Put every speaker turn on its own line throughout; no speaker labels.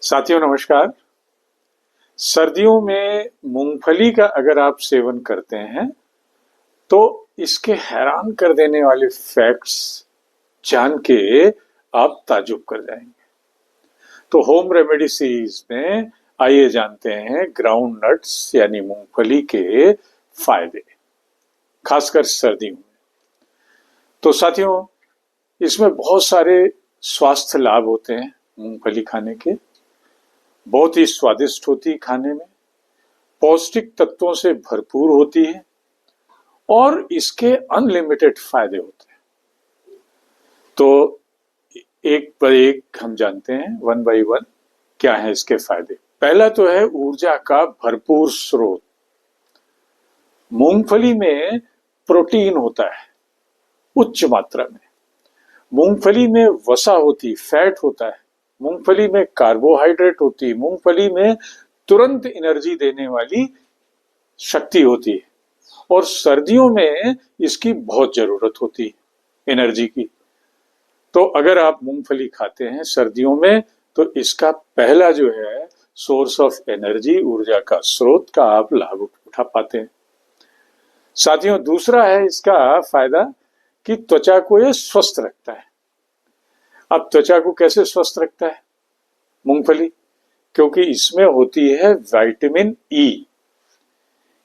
साथियों नमस्कार। सर्दियों में मूंगफली का अगर आप सेवन करते हैं तो इसके हैरान कर देने वाले फैक्ट्स जान के आप ताजुब कर जाएंगे। तो होम रेमेडी सीरीज में आइए जानते हैं ग्राउंड नट्स यानी मूंगफली के फायदे, खासकर सर्दियों में। तो साथियों, इसमें बहुत सारे स्वास्थ्य लाभ होते हैं मूंगफली खाने के। बहुत ही स्वादिष्ट होती है खाने में, पौष्टिक तत्वों से भरपूर होती है और इसके अनलिमिटेड फायदे होते हैं। तो एक पर एक हम जानते हैं वन बाय वन क्या है इसके फायदे। पहला तो है ऊर्जा का भरपूर स्रोत। मूंगफली में प्रोटीन होता है उच्च मात्रा में, मूंगफली में वसा होती, फैट होता है, मूंगफली में कार्बोहाइड्रेट होती है, मूंगफली में तुरंत एनर्जी देने वाली शक्ति होती है और सर्दियों में इसकी बहुत जरूरत होती है एनर्जी की। तो अगर आप मूंगफली खाते हैं सर्दियों में तो इसका पहला जो है सोर्स ऑफ एनर्जी, ऊर्जा का स्रोत का आप लाभ उठा पाते हैं। साथियों, दूसरा है इसका फायदा कि त्वचा को यह स्वस्थ रखता है। अब त्वचा को कैसे स्वस्थ रखता है मूंगफली? क्योंकि इसमें होती है विटामिन ई,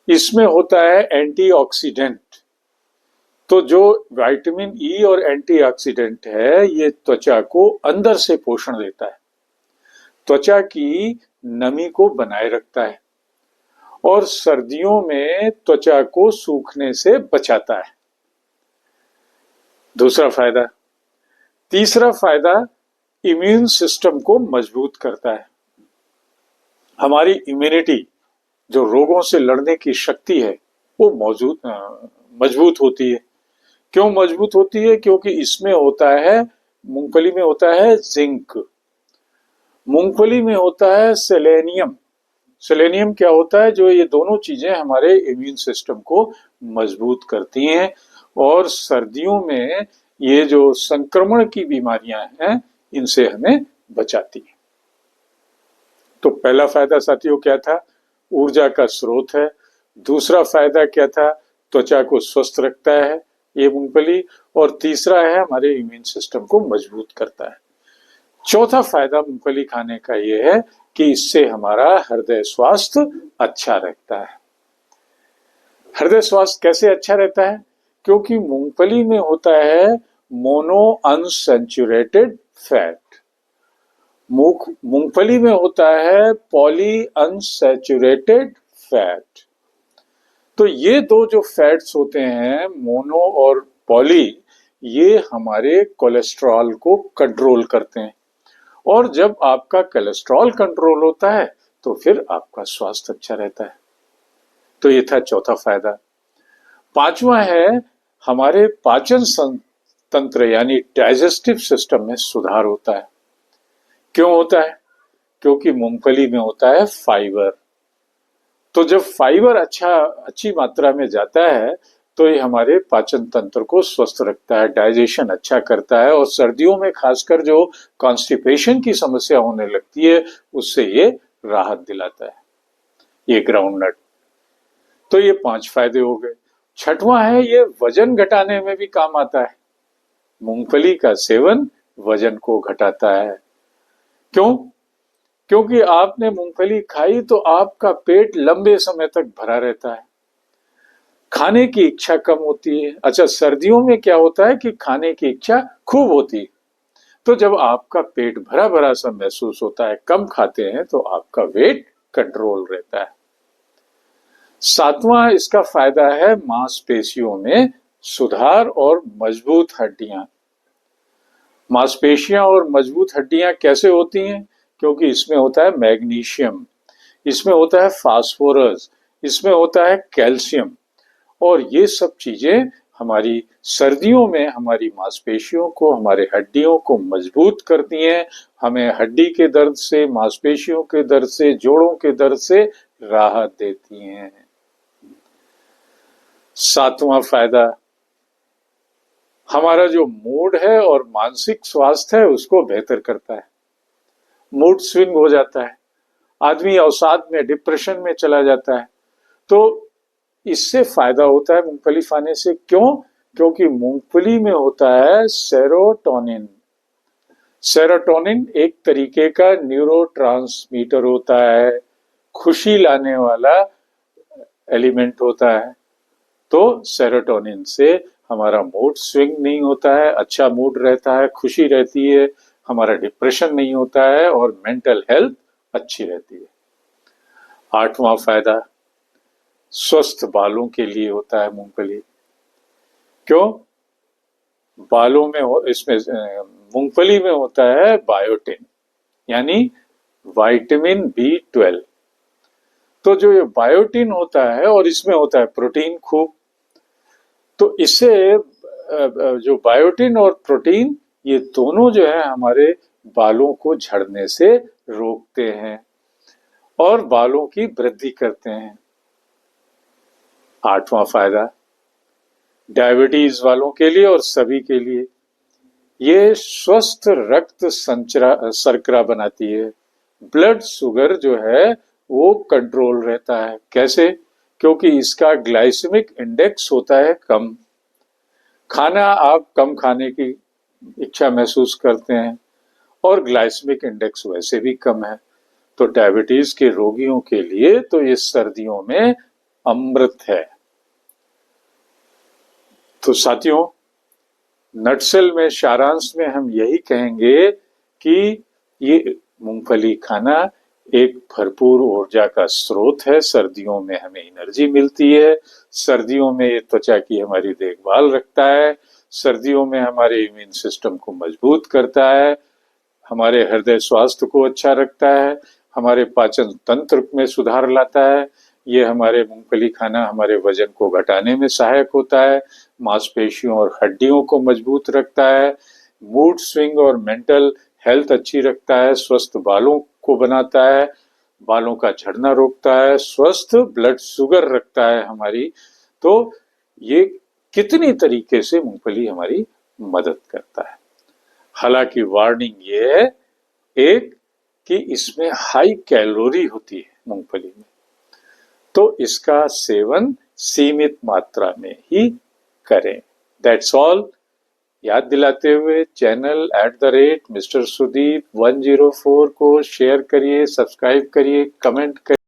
इसमें होता है एंटीऑक्सीडेंट। तो जो विटामिन ई और एंटीऑक्सीडेंट है ये त्वचा को अंदर से पोषण देता है, त्वचा की नमी को बनाए रखता है और सर्दियों में त्वचा को सूखने से बचाता है। दूसरा फायदा। तीसरा फायदा, इम्यून सिस्टम को मजबूत करता है। हमारी इम्यूनिटी, जो रोगों से लड़ने की शक्ति है, वो मजबूत होती है। क्यों मजबूत होती है? क्योंकि इसमें होता है, मूंगफली में होता है जिंक, मूंगफली में होता है सेलेनियम। सेलेनियम क्या होता है? जो ये दोनों चीजें हमारे इम्यून सिस्टम को मजबूत करती हैं और सर्दियों में ये जो संक्रमण की बीमारियां हैं इनसे हमें बचाती हैं। तो पहला फायदा साथियों क्या था? ऊर्जा का स्रोत है। दूसरा फायदा क्या था? त्वचा को स्वस्थ रखता है ये मूंगफली। और तीसरा है हमारे इम्यून सिस्टम को मजबूत करता है। चौथा फायदा मूंगफली खाने का ये है कि इससे हमारा हृदय स्वास्थ्य अच्छा रहता है। हृदय स्वास्थ्य कैसे अच्छा रहता है? क्योंकि मूंगफली में होता है मोनो अनसैचुरेटेड फैट, मूंगफली में होता है पॉली अनसैचुरेटेड फैट। तो ये दो जो फैट्स होते हैं मोनो और पॉली, ये हमारे कोलेस्ट्रॉल को कंट्रोल करते हैं और जब आपका कोलेस्ट्रॉल कंट्रोल होता है तो फिर आपका स्वास्थ्य अच्छा रहता है। तो ये था चौथा फायदा। पांचवा है हमारे पाचन तंत्र यानी डाइजेस्टिव सिस्टम में सुधार होता है। क्यों होता है? क्योंकि मूंगफली में होता है फाइबर। तो जब फाइबर अच्छी मात्रा में जाता है तो ये हमारे पाचन तंत्र को स्वस्थ रखता है, डाइजेशन अच्छा करता है और सर्दियों में खासकर जो कॉन्स्टिपेशन की समस्या होने लगती है उससे ये राहत दिलाता है ये ग्राउंड नट। तो ये 5 फायदे हो गए। छठवां है ये वजन घटाने में भी काम आता है। मूंगफली का सेवन वजन को घटाता है। क्यों? क्योंकि आपने मूंगफली खाई तो आपका पेट लंबे समय तक भरा रहता है, खाने की इच्छा कम होती है। अच्छा, सर्दियों में क्या होता है कि खाने की इच्छा खूब होती है। तो जब आपका पेट भरा भरा सा महसूस होता है, कम खाते हैं, तो आपका वेट कंट्रोल रहता है। सातवां इसका फायदा है मांसपेशियों में सुधार और मजबूत हड्डियां। मांसपेशियां और मजबूत हड्डियां कैसे होती हैं? क्योंकि इसमें होता है मैग्नीशियम, इसमें होता है फास्फोरस, इसमें होता है कैल्शियम और ये सब चीजें हमारी सर्दियों में हमारी मांसपेशियों को, हमारे हड्डियों को मजबूत करती हैं, हमें हड्डी के दर्द से, मांसपेशियों के दर्द से, जोड़ों के दर्द से राहत देती हैं। सातवां फायदा, हमारा जो मूड है और मानसिक स्वास्थ्य है उसको बेहतर करता है। मूड स्विंग हो जाता है, आदमी अवसाद में, डिप्रेशन में चला जाता है। तो इससे फायदा होता है मूंगफली खाने से। क्यों? क्योंकि मूंगफली में होता है सेरोटोनिन। सेरोटोनिन एक तरीके का न्यूरोट्रांसमीटर होता है, खुशी लाने वाला एलिमेंट होता है। तो सेरोटोनिन से हमारा मूड स्विंग नहीं होता है, अच्छा मूड रहता है, खुशी रहती है, हमारा डिप्रेशन नहीं होता है और मेंटल हेल्थ अच्छी रहती है। आठवां फायदा स्वस्थ बालों के लिए होता है मूंगफली। क्यों? बालों में इसमें मूंगफली में होता है बायोटिन, यानी विटामिन B12। तो जो ये बायोटिन होता है और इसमें होता है प्रोटीन खूब, तो इससे जो बायोटिन और प्रोटीन ये दोनों जो है हमारे बालों को झड़ने से रोकते हैं और बालों की वृद्धि करते हैं। आठवां फायदा डायबिटीज वालों के लिए और सभी के लिए, ये स्वस्थ रक्त शर्करा बनाती है। ब्लड शुगर जो है वो कंट्रोल रहता है। कैसे? क्योंकि इसका ग्लाइसेमिक इंडेक्स होता है कम। खाना आप कम खाने की इच्छा महसूस करते हैं और ग्लाइसेमिक इंडेक्स वैसे भी कम है। तो डायबिटीज के रोगियों के लिए तो ये सर्दियों में अमृत है। तो साथियों, नटसेल में, सारांश में हम यही कहेंगे कि ये मूंगफली खाना एक भरपूर ऊर्जा का स्रोत है। सर्दियों में हमें एनर्जी मिलती है, सर्दियों में ये त्वचा की हमारी देखभाल रखता है, सर्दियों में हमारे इम्यून सिस्टम को मजबूत करता है, हमारे हृदय स्वास्थ्य को अच्छा रखता है, हमारे पाचन तंत्र में सुधार लाता है। ये हमारे मूंगफली खाना हमारे वजन को घटाने में सहायक होता है, मांसपेशियों और हड्डियों को मजबूत रखता है, मूड स्विंग और मेंटल हेल्थ अच्छी रखता है, स्वस्थ बालों को बनाता है, बालों का झड़ना रोकता है, स्वस्थ ब्लड शुगर रखता है हमारी। तो ये कितनी तरीके से मूंगफली हमारी मदद करता है। हालांकि वार्निंग ये है एक कि इसमें हाई कैलोरी होती है मूंगफली में, तो इसका सेवन सीमित मात्रा में ही करें। That's all. याद दिलाते हुए चैनल @Mr. Sudeep 104 को शेयर करिए, सब्सक्राइब करिए, कमेंट करिए।